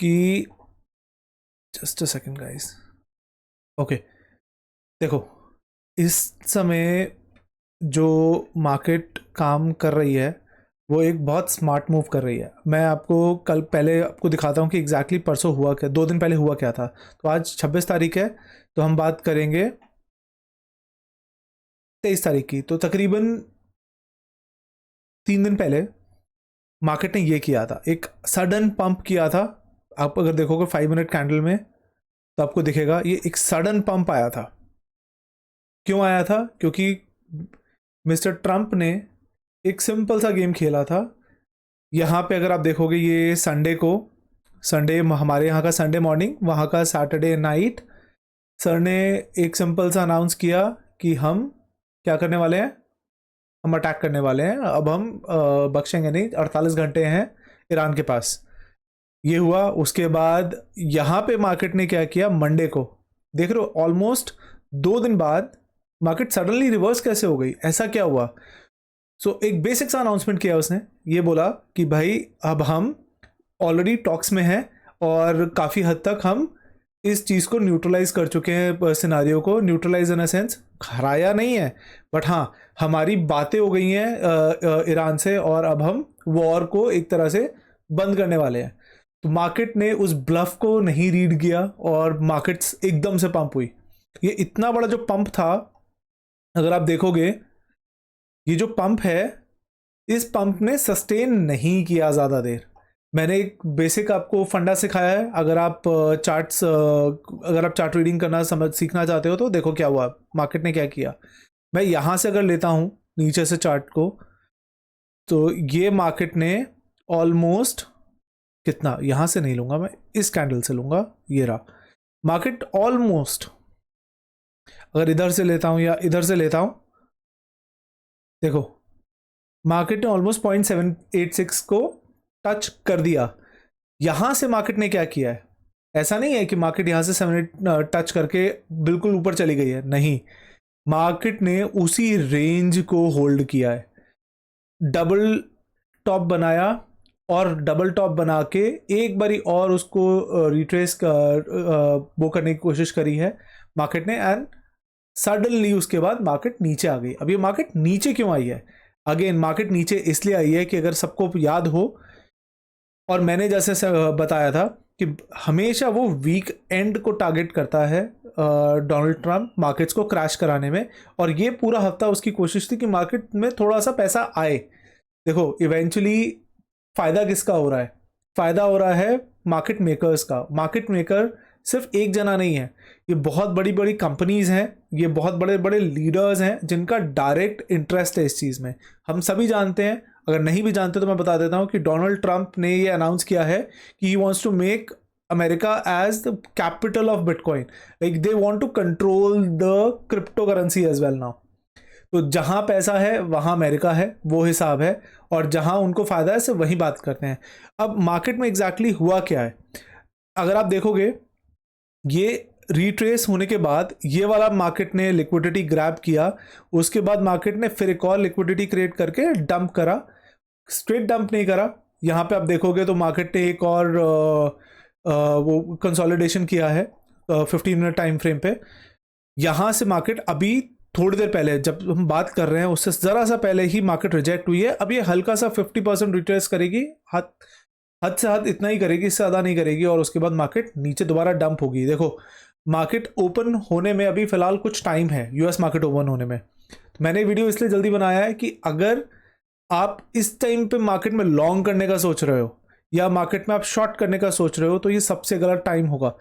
कि just a second guys. Okay, देखो इस समय जो मार्केट काम कर रही है वो एक बहुत स्मार्ट मूव कर रही है। मैं आपको कल पहले आपको दिखाता हूँ कि एग्जैक्टली परसों हुआ क्या, 2 दिन पहले हुआ क्या था। तो आज 26 तारीख है, तो हम बात करेंगे 23 तारीख की। तो तकरीबन 3 दिन पहले मार्केट ने ये किया था, एक सडन पंप किया था। आप अगर देखोगे 5 मिनट कैंडल में तो आपको दिखेगा ये एक सडन पंप आया था। क्यों आया था? क्योंकि मिस्टर ट्रंप ने एक सिंपल सा गेम खेला था। यहाँ पे अगर आप देखोगे ये संडे को, संडे हमारे यहाँ का संडे मॉर्निंग, वहाँ का सैटरडे नाइट, सर ने एक सिंपल सा अनाउंस किया कि हम क्या करने वाले हैं, हम अटैक करने वाले हैं। अब हम बख्शेंगे नहीं, 48 घंटे हैं ईरान के पास। ये हुआ। उसके बाद यहाँ पे मार्केट ने क्या किया, मंडे को देख रहे हो, ऑलमोस्ट 2 दिन बाद मार्केट सडनली रिवर्स कैसे हो गई, ऐसा क्या हुआ? एक बेसिक सा अनाउंसमेंट किया उसने, ये बोला कि भाई अब हम ऑलरेडी टॉक्स में हैं और काफ़ी हद तक हम इस चीज़ को न्यूट्रलाइज कर चुके हैं, सिनारियो को न्यूट्रलाइज इन अ सेंस, हराया नहीं है बट हाँ हमारी बातें हो गई हैं ईरान से, और अब हम वॉर को एक तरह से बंद करने वाले हैं। तो मार्केट ने उस ब्लफ को नहीं रीड किया और मार्केट्स एकदम से पंप हुई। ये इतना बड़ा जो पंप था, अगर आप देखोगे ये जो पंप है, इस पंप ने सस्टेन नहीं किया ज़्यादा देर। मैंने एक बेसिक आपको फंडा सिखाया है, अगर आप चार्ट्स, अगर आप चार्ट रीडिंग करना समझ सीखना चाहते हो तो देखो क्या हुआ, मार्केट ने क्या किया। मैं यहाँ से अगर लेता हूँ नीचे से चार्ट को, तो ये मार्केट ने ऑलमोस्ट कितना, यहाँ से नहीं लूँगा मैं, इस कैंडल से लूँगा, ये रहा मार्केट ऑलमोस्ट। अगर इधर से लेता हूँ या इधर से लेता हूँ, देखो मार्केट ने ऑलमोस्ट 0.786 को टच कर दिया। यहां से मार्केट ने क्या किया है, ऐसा नहीं है कि मार्केट यहां से 7 टच करके बिल्कुल ऊपर चली गई है, नहीं, मार्केट ने उसी रेंज को होल्ड किया है, डबल टॉप बनाया और डबल टॉप बना के एक बारी और उसको रिट्रेस वो करने की कोशिश करी है मार्केट ने, एंड सडनली उसके बाद मार्केट नीचे आ गई। अब ये मार्केट नीचे क्यों आई है? अगेन मार्केट नीचे इसलिए आई है कि अगर सबको याद हो, और मैंने जैसे बताया था कि हमेशा वो वीक एंड को टारगेट करता है डोनाल्ड ट्रंप मार्केट्स को क्रैश कराने में, और ये पूरा हफ्ता उसकी कोशिश थी कि मार्केट में थोड़ा सा पैसा आए। देखो इवेंचुअली फायदा किसका हो रहा है? फायदा हो रहा है मार्केट मेकर्स का। मार्केट मेकर सिर्फ एक जना नहीं है, ये बहुत बड़ी बड़ी कंपनीज हैं, ये बहुत बड़े बड़े लीडर्स हैं जिनका डायरेक्ट इंटरेस्ट है इस चीज़ में। हम सभी जानते हैं, अगर नहीं भी जानते तो मैं बता देता हूं कि डोनाल्ड ट्रंप ने ये अनाउंस किया है कि he wants to make America as the capital of bitcoin, like they want to control the crypto currency as well now. तो जहां पैसा है वहां अमेरिका है, वो हिसाब है, और जहां उनको फायदा है सिर्फ वही बात करते हैं। अब मार्केट में एग्जैक्टली हुआ क्या है, अगर आप देखोगे ये रिट्रेस होने के बाद ये वाला मार्केट ने लिक्विडिटी ग्रैब किया, उसके बाद मार्केट ने फिर एक और लिक्विडिटी क्रिएट करके डंप करा, स्ट्रेट डंप नहीं करा। यहाँ पे आप देखोगे तो मार्केट ने एक और वो कंसोलिडेशन किया है 15 मिनट टाइम फ्रेम पे। यहाँ से मार्केट अभी थोड़ी देर पहले जब हम बात कर रहे हैं उससे ज़रा सा पहले ही मार्केट रिजेक्ट हुई है। अब ये हल्का सा 50% रिट्रेस करेगी, हद हद से हद इतना ही करेगी, इससे ज़्यादा नहीं करेगी, और उसके बाद मार्केट नीचे दोबारा डंप होगी। देखो मार्केट ओपन होने में अभी फ़िलहाल कुछ टाइम है, यूएस मार्केट ओपन होने में। तो मैंने वीडियो इसलिए जल्दी बनाया है कि अगर आप इस टाइम पे मार्केट में लॉन्ग करने का सोच रहे हो या मार्केट में आप शॉर्ट करने का सोच रहे हो तो ये सबसे गलत टाइम होगा।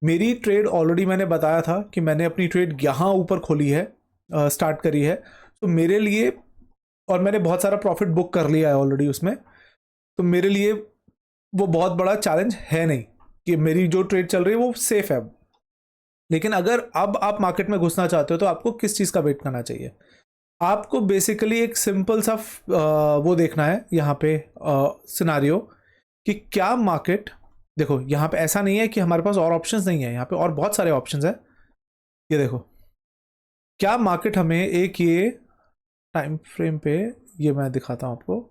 मेरी ट्रेड ऑलरेडी मैंने बताया था कि मैंने अपनी ट्रेड यहाँ ऊपर खोली है, स्टार्ट करी है, तो मेरे लिए, और मैंने बहुत सारा प्रॉफिट बुक कर लिया है ऑलरेडी उसमें, तो मेरे लिए वो बहुत बड़ा चैलेंज है नहीं कि मेरी जो ट्रेड चल रही है वो सेफ है। लेकिन अगर अब आप मार्केट में घुसना चाहते हो तो आपको किस चीज़ का वेट करना चाहिए? आपको बेसिकली एक सिंपल सा वो देखना है यहाँ पे सिनारियो कि क्या मार्केट, देखो यहाँ पे ऐसा नहीं है कि हमारे पास और ऑप्शंस नहीं है, यहाँ पे और बहुत सारे ऑप्शंस हैं। ये देखो क्या मार्केट हमें एक ये टाइम फ्रेम पे, ये मैं दिखाता हूँ आपको,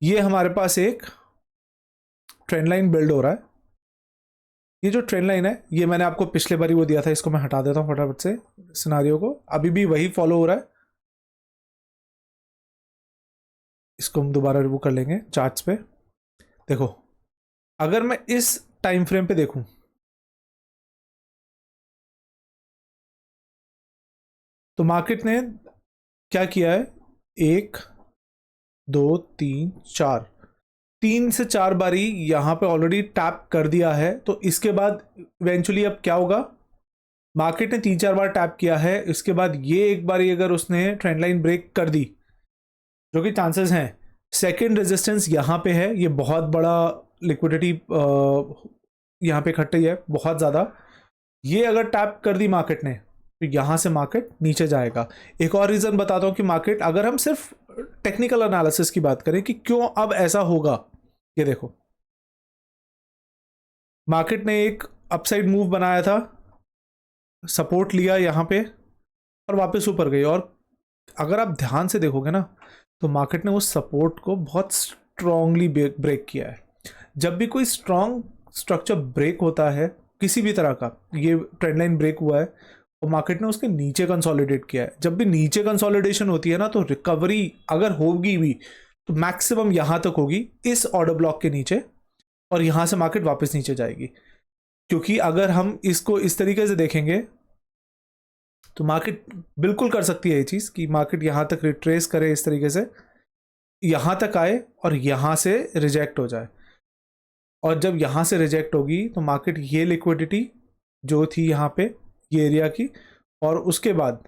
ये हमारे पास एक ट्रेंड लाइन बिल्ड हो रहा है, ये जो ट्रेंड लाइन है, ये मैंने आपको पिछले बार ही वो दिया था, इसको मैं हटा देता हूँ फटाफट से सिनारियो को। अभी भी वही फॉलो हो रहा है, इसको हम दोबारा रिव्यू कर लेंगे चार्ट्स पे। देखो अगर मैं इस टाइम फ्रेम पे देखूं तो मार्केट ने क्या किया है, 1 2 3 4, 3 से 4 बारी यहां पे ऑलरेडी टैप कर दिया है। तो इसके बाद इवेंचुअली अब क्या होगा, मार्केट ने 3-4 बार टैप किया है, इसके बाद ये एक बारी अगर उसने ट्रेंड लाइन ब्रेक कर दी, जो कि चांसेस हैं, सेकंड रेजिस्टेंस यहाँ पे है, ये बहुत बड़ा लिक्विडिटी यहाँ पे इकट्ठी है बहुत ज़्यादा। ये अगर टैप कर दी मार्केट ने तो यहाँ से मार्केट नीचे जाएगा। एक और रीज़न बताता हूँ कि मार्केट, अगर हम सिर्फ टेक्निकल एनालिसिस की बात करें कि क्यों अब ऐसा होगा, ये देखो मार्केट ने एक अपसाइड मूव बनाया था, सपोर्ट लिया यहाँ पे और वापस ऊपर गई। और अगर आप ध्यान से देखोगे ना तो मार्केट ने उस सपोर्ट को बहुत स्ट्रांगली ब्रेक किया है। जब भी कोई स्ट्रांग स्ट्रक्चर ब्रेक होता है किसी भी तरह का, ये ट्रेंड लाइन ब्रेक हुआ है और मार्केट ने उसके नीचे कंसोलिडेट किया है। जब भी नीचे कंसोलिडेशन होती है ना तो रिकवरी अगर होगी भी तो मैक्सिमम यहाँ तक होगी, इस ऑर्डर ब्लॉक के नीचे, और यहाँ से मार्केट वापस नीचे जाएगी। क्योंकि अगर हम इसको इस तरीके से देखेंगे तो मार्केट बिल्कुल कर सकती है ये चीज़ कि मार्केट यहाँ तक रिट्रेस करे, इस तरीके से यहाँ तक आए और यहाँ से रिजेक्ट हो जाए। और जब यहाँ से रिजेक्ट होगी तो मार्केट ये लिक्विडिटी जो थी यहाँ पे ये एरिया की, और उसके बाद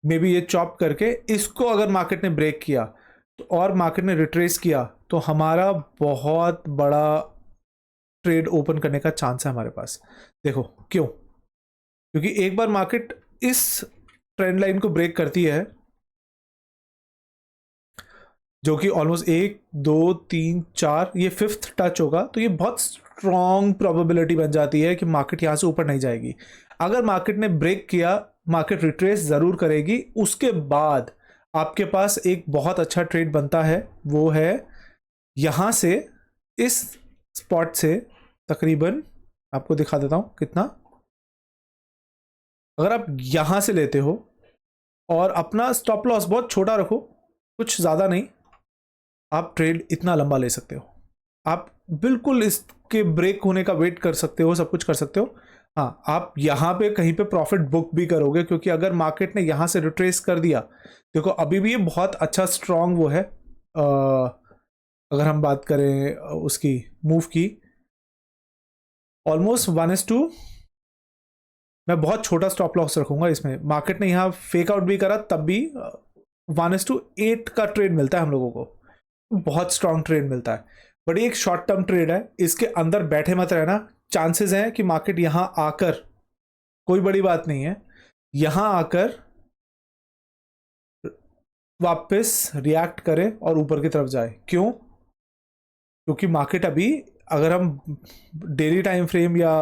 मे बी ये चॉप करके इसको अगर मार्केट ने ब्रेक किया तो और मार्केट ने रिट्रेस किया तो हमारा बहुत बड़ा ट्रेड ओपन करने का चांस है हमारे पास। देखो क्यों, क्योंकि एक बार मार्केट इस ट्रेंड लाइन को ब्रेक करती है जो कि ऑलमोस्ट 1 2 3 4, ये 5th टच होगा, तो ये बहुत स्ट्रॉन्ग प्रोबेबिलिटी बन जाती है कि मार्केट यहाँ से ऊपर नहीं जाएगी। अगर मार्केट ने ब्रेक किया, मार्केट रिट्रेस ज़रूर करेगी, उसके बाद आपके पास एक बहुत अच्छा ट्रेड बनता है, वो है यहाँ से इस स्पॉट से तकरीबन, आपको दिखा देता हूँ कितना, अगर आप यहाँ से लेते हो और अपना स्टॉप लॉस बहुत छोटा रखो, कुछ ज़्यादा नहीं, आप ट्रेड इतना लंबा ले सकते हो। आप बिल्कुल इसके ब्रेक होने का वेट कर सकते हो, सब कुछ कर सकते हो। हाँ, आप यहाँ पे कहीं पे प्रॉफिट बुक भी करोगे, क्योंकि अगर मार्केट ने यहाँ से रिट्रेस कर दिया, देखो अभी भी ये बहुत अच्छा स्ट्रॉन्ग वो है। अगर हम बात करें उसकी मूव की, ऑलमोस्ट 1:2, मैं बहुत छोटा स्टॉप लॉस रखूंगा इसमें। मार्केट ने यहाँ फेक आउट भी करा तब भी 1:8 का ट्रेड मिलता है हम लोगों को, बहुत स्ट्रॉन्ग ट्रेड मिलता है। बट एक शॉर्ट टर्म ट्रेड है, इसके अंदर बैठे मत रहना। चांसेस हैं कि मार्केट यहां आकर, कोई बड़ी बात नहीं है, यहां आकर वापस रिएक्ट करे और ऊपर की तरफ जाए। क्यों? क्योंकि मार्केट अभी, अगर हम डेली टाइम फ्रेम या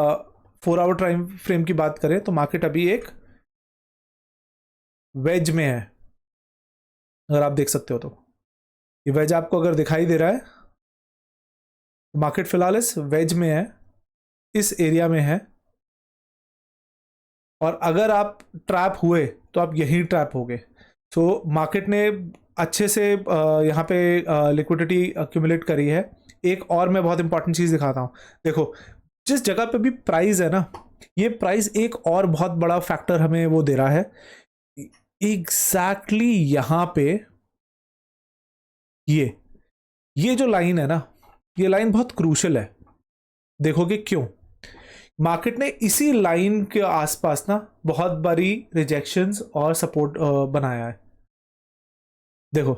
4 आवर टाइम फ्रेम की बात करें तो मार्केट अभी एक वेज में है। अगर आप देख सकते हो तो ये वेज आपको अगर दिखाई दे रहा है, मार्केट फिलहाल इस वेज में है, इस एरिया में है। और अगर आप ट्रैप हुए तो आप यहीं ट्रैप हो गए। तो मार्केट ने अच्छे से यहाँ पे लिक्विडिटी अक्यूमुलेट करी है। एक और मैं बहुत इंपॉर्टेंट चीज़ दिखाता हूँ। देखो जिस जगह पे भी प्राइस है ना, ये प्राइस एक और बहुत बड़ा फैक्टर हमें वो दे रहा है। एग्जैक्टली यहाँ पे ये जो लाइन है ना, ये लाइन बहुत क्रूशल है। देखोगे क्यों? मार्केट ने इसी लाइन के आसपास ना बहुत बारी रिजेक्शंस और सपोर्ट बनाया है। देखो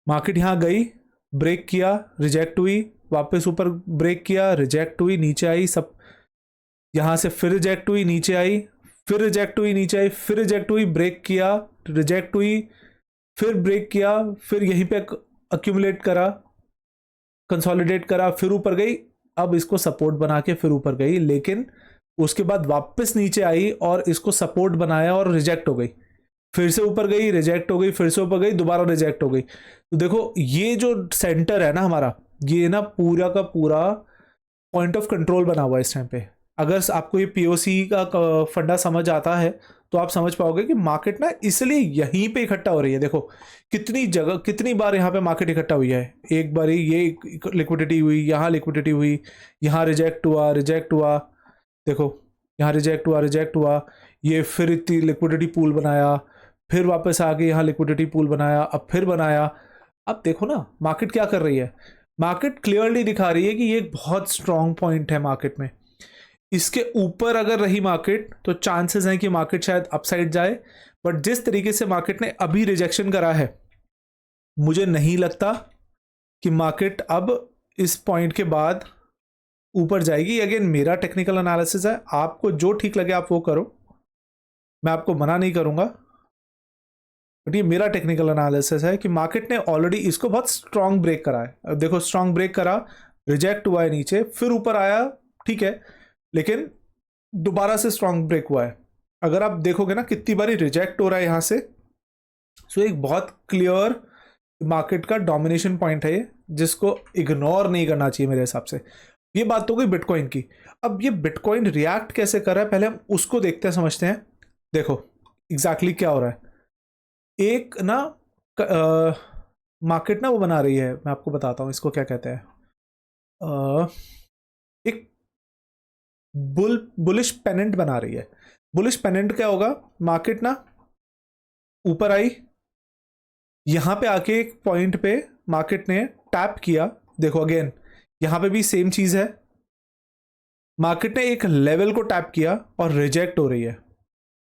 मार्केट यहां गई, ब्रेक किया, रिजेक्ट हुई, वापस ऊपर ब्रेक किया, रिजेक्ट हुई, नीचे आई, सब यहां से फिर रिजेक्ट हुई, नीचे आई, फिर रिजेक्ट हुई, नीचे आई, फिर रिजेक्ट हुई, ब्रेक किया, रिजेक्ट हुई, फिर ब्रेक किया, फिर यहीं पे अक्यूमुलेट करा, कंसोलिडेट करा, फिर ऊपर गई, अब इसको सपोर्ट बना के फिर ऊपर गई, लेकिन उसके बाद वापस नीचे आई और इसको सपोर्ट बनाया और रिजेक्ट हो गई, फिर से ऊपर गई, रिजेक्ट हो गई, फिर से ऊपर गई, दोबारा रिजेक्ट हो गई। तो देखो ये जो सेंटर है ना हमारा, ये ना पूरा का पूरा पॉइंट ऑफ कंट्रोल बना हुआ है इस टाइम पे। अगर आपको ये पीओसी का फंडा समझ आता है तो आप समझ पाओगे कि मार्केट ना इसलिए यहीं पे इकट्ठा हो रही है। देखो कितनी जगह, कितनी बार यहाँ पे मार्केट इकट्ठा हुई है। एक बार ये लिक्विडिटी हुई, यहाँ लिक्विडिटी हुई, यहाँ रिजेक्ट हुआ, रिजेक्ट हुआ, देखो यहाँ रिजेक्ट हुआ, रिजेक्ट हुआ, ये फिर इतनी लिक्विडिटी पूल बनाया, फिर वापस आके यहाँ लिक्विडिटी पूल बनाया, अब फिर बनाया। अब देखो ना मार्केट क्या कर रही है। मार्केट क्लियरली दिखा रही है कि ये एक बहुत स्ट्रॉन्ग पॉइंट है मार्केट में। इसके ऊपर अगर रही मार्केट तो चांसेस हैं कि मार्केट शायद अपसाइड जाए, बट जिस तरीके से मार्केट ने अभी रिजेक्शन करा है, मुझे नहीं लगता कि मार्केट अब इस पॉइंट के बाद ऊपर जाएगी। अगेन मेरा टेक्निकल एनालिसिस है, आपको जो ठीक लगे आप वो करो, मैं आपको मना नहीं करूंगा, बट ये मेरा टेक्निकल एनालिसिस है कि मार्केट ने ऑलरेडी इसको बहुत स्ट्रॉन्ग ब्रेक करा है। अब देखो स्ट्रॉन्ग ब्रेक करा, रिजेक्ट हुआ है नीचे, फिर ऊपर आया, ठीक है, लेकिन दोबारा से स्ट्रॉन्ग ब्रेक हुआ है। अगर आप देखोगे ना कितनी बारी रिजेक्ट हो रहा है यहाँ से, सो एक बहुत क्लियर मार्केट का डोमिनेशन पॉइंट है ये, जिसको इग्नोर नहीं करना चाहिए मेरे हिसाब से। ये बात तो गई बिटकॉइन की। अब ये बिटकॉइन रिएक्ट कैसे कर रहा है, पहले हम उसको देखते हैं, समझते हैं। देखो एग्जैक्टली क्या हो रहा है। एक ना मार्केट ना वो बना रही है, मैं आपको बताता हूँ इसको क्या कहते हैं। एक बुलिश पेनेंट बना रही है। बुलिश पेनेंट क्या होगा, मार्केट ना ऊपर आई, यहां पे आके एक पॉइंट पे मार्केट ने टैप किया। देखो अगेन यहां पे भी सेम चीज है, मार्केट ने एक लेवल को टैप किया और रिजेक्ट हो रही है।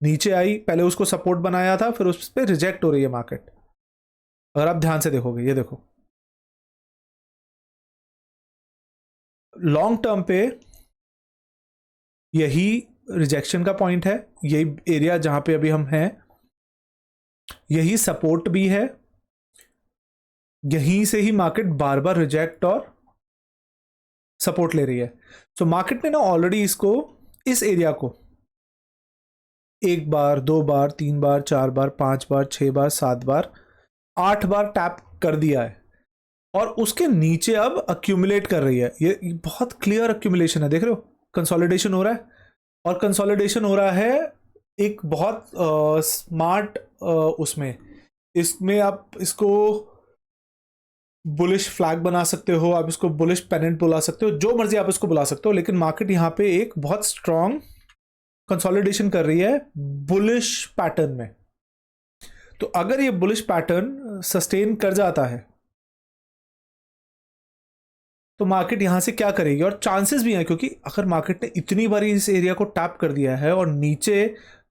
नीचे आई, पहले उसको सपोर्ट बनाया था, फिर उस पर रिजेक्ट हो रही है मार्केट। अगर आप ध्यान से देखोगे, ये देखो लॉन्ग टर्म पे यही रिजेक्शन का पॉइंट है, यही एरिया जहां पे अभी हम हैं, यही सपोर्ट भी है, यहीं से ही मार्केट बार बार रिजेक्ट और सपोर्ट ले रही है। सो मार्केट ने ना ऑलरेडी इसको, इस एरिया को एक बार, दो बार, तीन बार, चार बार, पांच बार, 6 बार, 7 बार, 8 बार टैप कर दिया है, और उसके नीचे अब अक्यूमुलेट कर रही है। ये बहुत क्लियर अक्यूमुलेशन है, देख रहे हो, कंसोलिडेशन हो रहा है। और कंसोलिडेशन हो रहा है एक बहुत स्मार्ट उसमें, इसमें आप इसको बुलिश फ्लैग बना सकते हो, आप इसको बुलिश पेनेंट बुला सकते हो, जो मर्जी आप इसको बुला सकते हो, लेकिन मार्केट यहां पे एक बहुत स्ट्रॉन्ग कंसोलिडेशन कर रही है बुलिश पैटर्न में। तो अगर ये बुलिश पैटर्न सस्टेन कर जाता है तो मार्केट यहां से क्या करेगी, और चांसेस भी हैं, क्योंकि अगर मार्केट ने इतनी बारी इस एरिया को टैप कर दिया है और नीचे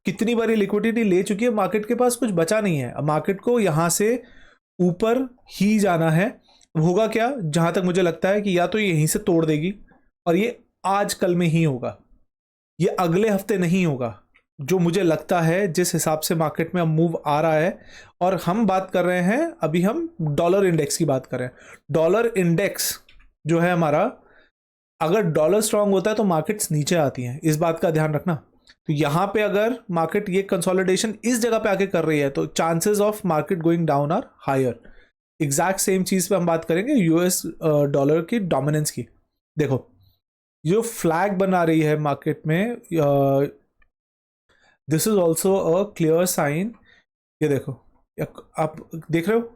कितनी बारी लिक्विडिटी ले चुकी है, मार्केट के पास कुछ बचा नहीं है। अब मार्केट को यहां से ऊपर ही जाना है। होगा क्या, जहां तक मुझे लगता है कि या तो ये यहीं से तोड़ देगी, और ये आज कल में ही होगा, ये अगले हफ्ते नहीं होगा, जो मुझे लगता है जिस हिसाब से मार्केट में अब मूव आ रहा है। और हम बात कर रहे हैं, अभी हम डॉलर इंडेक्स की बात कर रहे हैं। डॉलर इंडेक्स जो है हमारा, अगर डॉलर स्ट्रांग होता है तो मार्केट्स नीचे आती हैं, इस बात का ध्यान रखना। तो यहां पे अगर मार्केट ये कंसोलिडेशन इस जगह पे आके कर रही है तो chances of market going down are higher. Exact same चीज पे हम बात करेंगे यूएस डॉलर की डोमिनेंस की। देखो जो फ्लैग बना रही है मार्केट में, this is also a clear sign. ये देखो, आप देख रहे हो,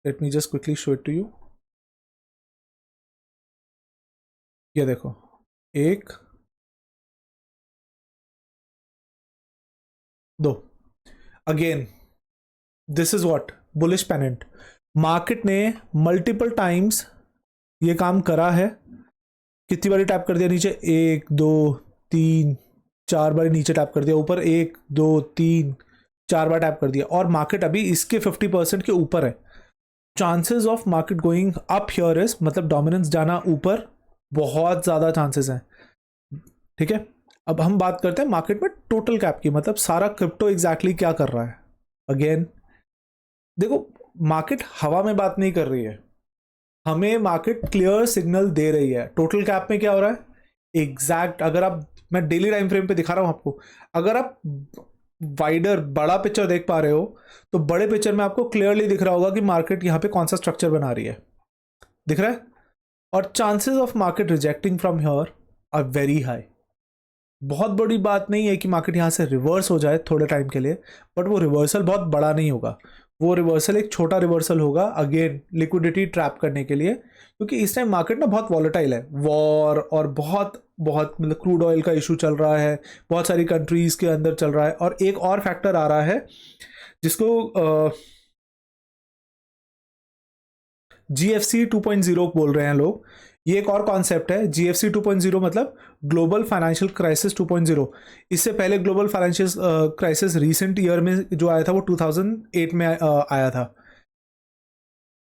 let me just quickly show it to you. ये देखो, एक, दो, again this is what, bullish pennant. Market ने मल्टीपल टाइम्स ये काम करा है। कितनी बारी टैप कर दिया नीचे, 1 2 3 4 बारी नीचे टैप कर दिया, ऊपर 1 2 3 4 बार टैप कर दिया, और मार्केट अभी इसके 50% के ऊपर है। Chances of market going up here is, मतलब डोमिनेंस जाना ऊपर, बहुत ज़्यादा चांसेस हैं। ठीक है, अब हम बात करते हैं मार्केट में टोटल कैप की, मतलब सारा क्रिप्टो एग्जैक्टली क्या कर रहा है। अगेन देखो, मार्केट हवा में बात नहीं कर रही है, हमें मार्केट क्लियर सिग्नल दे रही है। टोटल कैप में क्या हो रहा है एग्जैक्ट, अगर आप, मैं डेली टाइम फ्रेम पे दिखा रहा हूं आपको, अगर आप वाइडर बड़ा पिक्चर देख पा रहे हो तो बड़े पिक्चर में आपको क्लियरली दिख रहा होगा कि मार्केट यहां पे कौन सा स्ट्रक्चर बना रही है। दिख रहा है, और chances of market rejecting from here are very high. बहुत बड़ी बात नहीं है कि मार्केट यहाँ से रिवर्स हो जाए थोड़े टाइम के लिए, बट वो रिवर्सल बहुत बड़ा नहीं होगा, वो रिवर्सल एक छोटा रिवर्सल होगा, अगेन लिक्विडिटी ट्रैप करने के लिए, क्योंकि इस टाइम मार्केट ना बहुत वॉलेटाइल है, वॉर और बहुत बहुत मतलब क्रूड ऑयल का इशू चल रहा है, बहुत सारी कंट्रीज के अंदर चल रहा है, और एक और फैक्टर आ रहा है जिसको GFC 2.0 बोल रहे हैं लोग। ये एक और कॉन्सेप्ट है, GFC 2.0 मतलब ग्लोबल फाइनेंशियल क्राइसिस 2.0। इससे पहले global financial crisis recent year में जो आया था वो 2008 में आया था।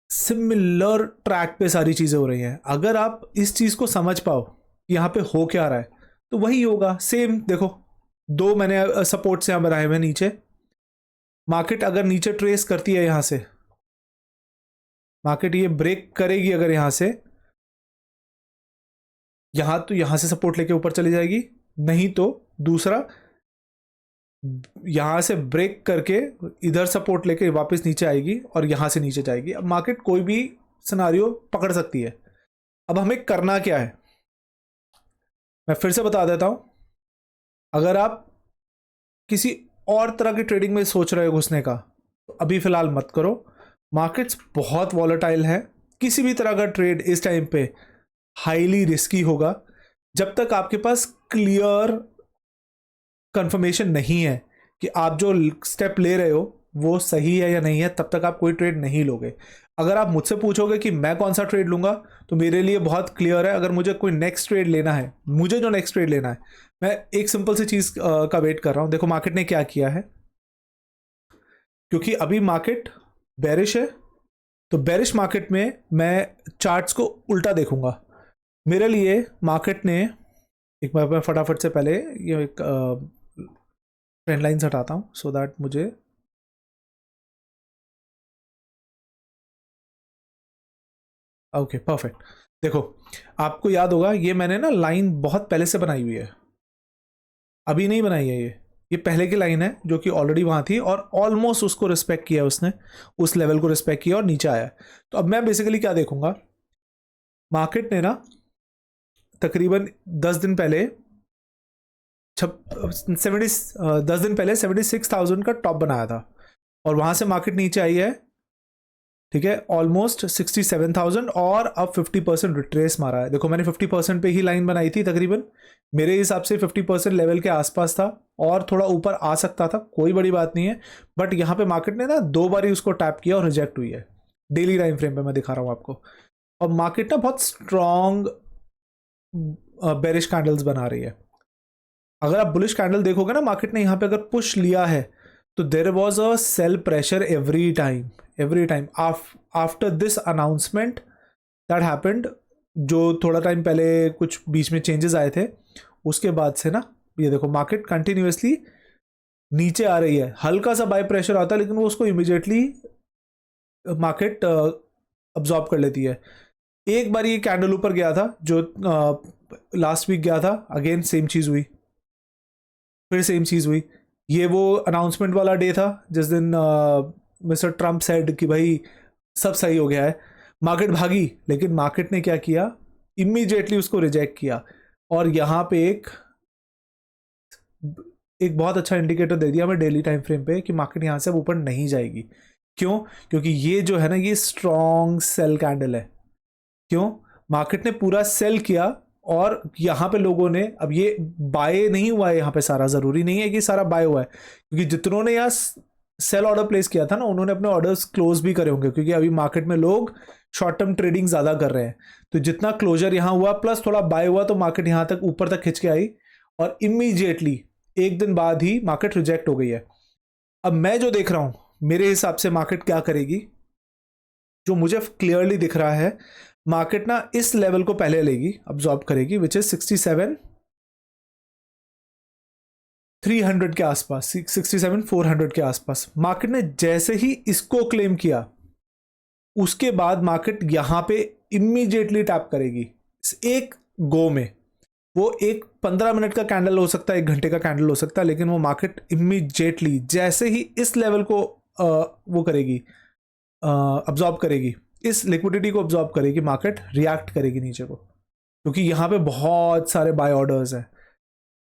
सिमिलर ट्रैक पे सारी चीज़ें हो रही हैं। अगर आप इस चीज़ को समझ पाओ कि यहाँ पे हो क्या रहा है, तो वही होगा सेम। देखो, दो मैंने सपोर्ट्स यहाँ बनाए हुए नीचे। मार्केट अगर नीचे ट्रेस करती है यहाँ से, मार्केट ये ब्रेक करेगी अगर यहाँ से, यहाँ तो यहाँ से सपोर्ट लेके ऊपर चली जाएगी, नहीं तो दूसरा यहाँ से ब्रेक करके इधर सपोर्ट लेके वापस नीचे आएगी और यहाँ से नीचे जाएगी। अब मार्केट कोई भी सिनारियो पकड़ सकती है। अब हमें करना क्या है, मैं फिर से बता देता हूं। अगर आप किसी और तरह की ट्रेडिंग में सोच रहे हो घुसने का, तो अभी फिलहाल मत करो। मार्केट्स बहुत वॉलेटाइल है, किसी भी तरह का ट्रेड इस टाइम पे हाईली रिस्की होगा। जब तक आपके पास क्लियर कंफर्मेशन नहीं है कि आप जो स्टेप ले रहे हो वो सही है या नहीं है, तब तक आप कोई ट्रेड नहीं लोगे। अगर आप मुझसे पूछोगे कि मैं कौन सा ट्रेड लूंगा, तो मेरे लिए बहुत क्लियर है। अगर मुझे कोई नेक्स्ट ट्रेड लेना है, मुझे जो नेक्स्ट ट्रेड लेना है, मैं एक सिंपल सी चीज का वेट कर रहा हूं। देखो मार्केट ने क्या किया है, क्योंकि अभी मार्केट बेरिश है, तो बेरिश मार्केट में मैं चार्ट्स को उल्टा देखूंगा। मेरे लिए मार्केट ने, एक बार मैं फटाफट से पहले ये एक ट्रेंड लाइन्स हटाता हूं सो दैट मुझे ओके परफेक्ट। देखो, आपको याद होगा ये मैंने ना लाइन बहुत पहले से बनाई हुई है, अभी नहीं बनाई है। ये पहले की लाइन है जो कि ऑलरेडी वहां थी, और ऑलमोस्ट उसको रिस्पेक्ट किया उसने, उस लेवल को रिस्पेक्ट किया और नीचे आया। तो अब मैं बेसिकली क्या देखूंगा, मार्केट ने ना तकरीबन 10 दिन पहले 10 दिन पहले 76,000 का टॉप बनाया था, और वहां से मार्केट नीचे आई है, ठीक है, ऑलमोस्ट 67,000, और अब 50% रिट्रेस मारा है। देखो मैंने 50% पे ही लाइन बनाई थी तकरीबन, मेरे हिसाब से 50% लेवल के आसपास था, और थोड़ा ऊपर आ सकता था, कोई बड़ी बात नहीं है। बट यहाँ पे मार्केट ने ना 2 बार ही उसको टैप किया और रिजेक्ट हुई है। डेली टाइम फ्रेम पे मैं दिखा रहा हूँ आपको, और मार्केट ना बहुत स्ट्रॉन्ग बेरिश कैंडल्स बना रही है। अगर आप बुलिश कैंडल देखोगे ना, मार्केट ने यहाँ पे अगर पुश लिया है, तो there was a sell pressure every time after this announcement that happened, जो थोड़ा टाइम पहले कुछ बीच में चेंजेस आए थे, उसके बाद से ना ये देखो मार्केट कंटिन्यूसली नीचे आ रही है। हल्का सा बाय प्रेशर आता है, लेकिन वो उसको इमीडिएटली मार्केट अब्जॉर्ब कर लेती है। एक बार ये कैंडल ऊपर गया था जो लास्ट वीक गया था, अगेन सेम चीज़ हुई, फिर सेम चीज़ हुई। ये वो अनाउंसमेंट वाला डे था जिस दिन मिस्टर ट्रम्प सेड कि भाई सब सही हो गया है, मार्केट भागी, लेकिन मार्केट ने क्या किया, इमीडिएटली उसको रिजेक्ट किया, और यहाँ पे एक बहुत अच्छा इंडिकेटर दे दिया हमें डेली टाइम फ्रेम पे कि मार्केट यहाँ से अब ऊपर नहीं जाएगी। क्यों? क्योंकि ये जो है ना, ये स्ट्रॉन्ग सेल कैंडल है। क्यों? मार्केट ने पूरा सेल किया, और यहाँ पे लोगों ने, अब ये बाय नहीं हुआ है यहाँ पे सारा, जरूरी नहीं है कि सारा बाय हुआ है, क्योंकि जितनों ने यहाँ सेल ऑर्डर प्लेस किया था ना, उन्होंने अपने ऑर्डर्स क्लोज भी करे होंगे, क्योंकि अभी मार्केट में लोग शॉर्ट टर्म ट्रेडिंग ज्यादा कर रहे हैं। तो जितना क्लोजर यहाँ हुआ प्लस थोड़ा बाय हुआ, तो मार्केट यहाँ तक ऊपर तक खिंच के आई, और इमीडिएटली एक दिन बाद ही मार्केट रिजेक्ट हो गई है। अब मैं जो देख रहा हूं, मेरे हिसाब से मार्केट क्या करेगी, जो मुझे क्लियरली दिख रहा है, मार्केट ना इस लेवल को पहले लेगी, अब्जॉर्ब करेगी, विच इज 67,300 के आसपास, 67,400 के आसपास। मार्केट ने जैसे ही इसको क्लेम किया, उसके बाद मार्केट यहां पे इमीडिएटली टैप करेगी एक गो में। वो एक 15 मिनट का कैंडल हो सकता है, 1 घंटे का कैंडल हो सकता है, लेकिन वो मार्केट इमीडिएटली जैसे ही इस लेवल को वो करेगी, अब्जॉर्ब करेगी, इस लिक्विडिटी को ऑब्जॉर्व करेगी मार्केट, रिएक्ट करेगी नीचे को, क्योंकि यहाँ पे बहुत सारे बाय ऑर्डर्स हैं,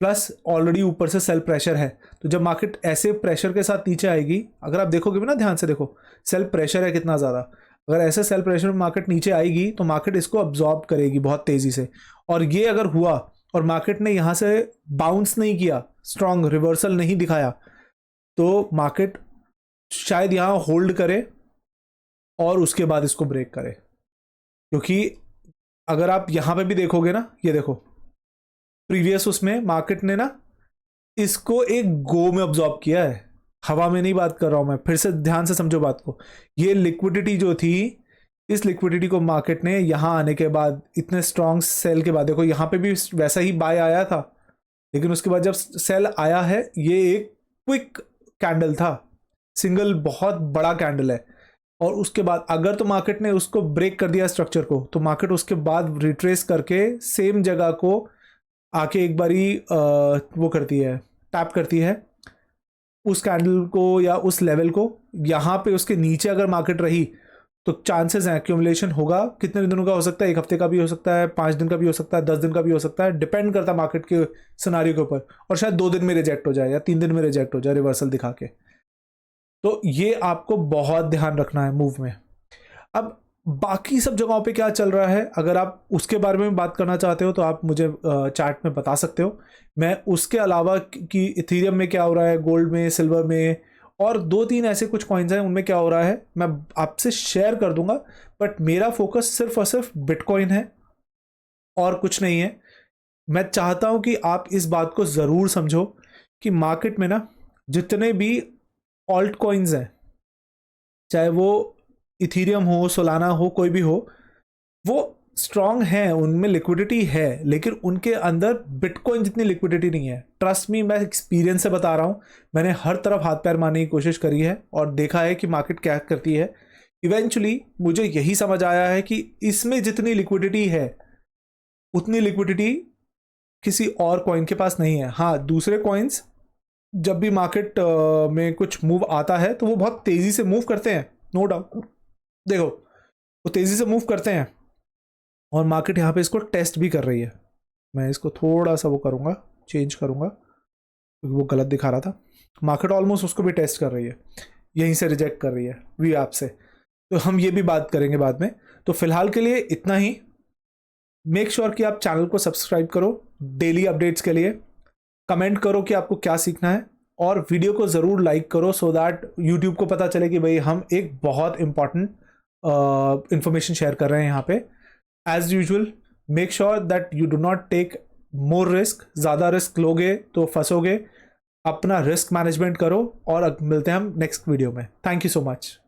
प्लस ऑलरेडी ऊपर से सेल प्रेशर है। तो जब मार्केट ऐसे प्रेशर के साथ नीचे आएगी, अगर आप देखोगे भी ना ध्यान से देखो, सेल प्रेशर है कितना ज़्यादा, अगर ऐसे सेल प्रेशर में मार्केट नीचे आएगी तो मार्केट इसको अब्जॉर्ब करेगी बहुत तेज़ी से। और ये अगर हुआ और मार्केट ने यहाँ से बाउंस नहीं किया, स्ट्रॉन्ग रिवर्सल नहीं दिखाया, तो मार्केट शायद यहाँ होल्ड करे और उसके बाद इसको ब्रेक करे। क्योंकि अगर आप यहाँ पे भी देखोगे ना, ये देखो प्रीवियस उसमें मार्केट ने ना इसको एक गो में ऑब्जॉर्ब किया है, हवा में नहीं बात कर रहा हूं मैं, फिर से ध्यान से समझो बात को। ये लिक्विडिटी जो थी, इस लिक्विडिटी को मार्केट ने यहाँ आने के बाद, इतने स्ट्रॉन्ग सेल के बाद, देखो यहाँ पे भी वैसा ही बाय आया था, लेकिन उसके बाद जब सेल आया है, ये एक क्विक कैंडल था, सिंगल बहुत बड़ा कैंडल है। और उसके बाद अगर तो मार्केट ने उसको ब्रेक कर दिया स्ट्रक्चर को, तो मार्केट उसके बाद रिट्रेस करके सेम जगह को आके एक बारी वो करती है, टैप करती है उस कैंडल को या उस लेवल को। यहाँ पे उसके नीचे अगर मार्केट रही तो चांसेस हैं एक्यूमुलेशन होगा, कितने दिनों का हो सकता है, 1 हफ्ते का भी हो सकता है, 5 दिन का भी हो सकता है, 10 दिन का भी हो सकता है, डिपेंड करता है मार्केट के सिनारियो के ऊपर। और शायद 2 दिन में रिजेक्ट हो जाए या 3 दिन में रिजेक्ट हो जाए रिवर्सल दिखा के। तो ये आपको बहुत ध्यान रखना है मूव में। अब बाकी सब जगहों पे क्या चल रहा है, अगर आप उसके बारे में बात करना चाहते हो तो आप मुझे चैट में बता सकते हो। मैं उसके अलावा कि इथीरियम में क्या हो रहा है, गोल्ड में, सिल्वर में, और 2-3 ऐसे कुछ कॉइन्स हैं उनमें क्या हो रहा है, मैं आपसे शेयर कर दूंगा। बट मेरा फोकस सिर्फ और सिर्फ बिटकॉइन है और कुछ नहीं है। मैं चाहता हूं कि आप इस बात को ज़रूर समझो कि मार्केट में ना जितने भी ऑल्ट कॉइन्स हैं, चाहे वो इथीरियम हो, सोलाना हो, कोई भी हो, वो स्ट्रॉन्ग है, उनमें लिक्विडिटी है, लेकिन उनके अंदर बिटकॉइन जितनी लिक्विडिटी नहीं है। ट्रस्ट मी, मैं एक्सपीरियंस से बता रहा हूँ, मैंने हर तरफ हाथ पैर मारने की कोशिश करी है और देखा है कि मार्केट क्या करती है। इवेंचुअली मुझे यही समझ आया है कि इसमें जितनी लिक्विडिटी है उतनी लिक्विडिटी किसी और कॉइन के पास नहीं है। हाँ, दूसरे कॉइन्स जब भी मार्केट में कुछ मूव आता है तो वो बहुत तेज़ी से मूव करते हैं, नो डाउट। देखो वो तेज़ी से मूव करते हैं और मार्केट यहाँ पे इसको टेस्ट भी कर रही है। मैं इसको थोड़ा सा वो करूँगा, चेंज करूँगा, क्योंकि वो गलत दिखा रहा था। मार्केट ऑलमोस्ट उसको भी टेस्ट कर रही है, यहीं से रिजेक्ट कर रही है वी ऐप से। तो हम ये भी बात करेंगे बाद में। तो फिलहाल के लिए इतना ही। मेक श्योर कि आप चैनल को सब्सक्राइब करो डेली अपडेट्स के लिए, कमेंट करो कि आपको क्या सीखना है, और वीडियो को ज़रूर लाइक करो सो दैट यूट्यूब को पता चले कि भाई हम एक बहुत इंपॉर्टेंट इंफॉर्मेशन शेयर कर रहे हैं यहाँ पे। As usual make sure that you do not take more risk, ज़्यादा रिस्क लोगे तो फंसोगे। अपना रिस्क मैनेजमेंट करो और मिलते हैं हम नेक्स्ट वीडियो में। Thank you so much.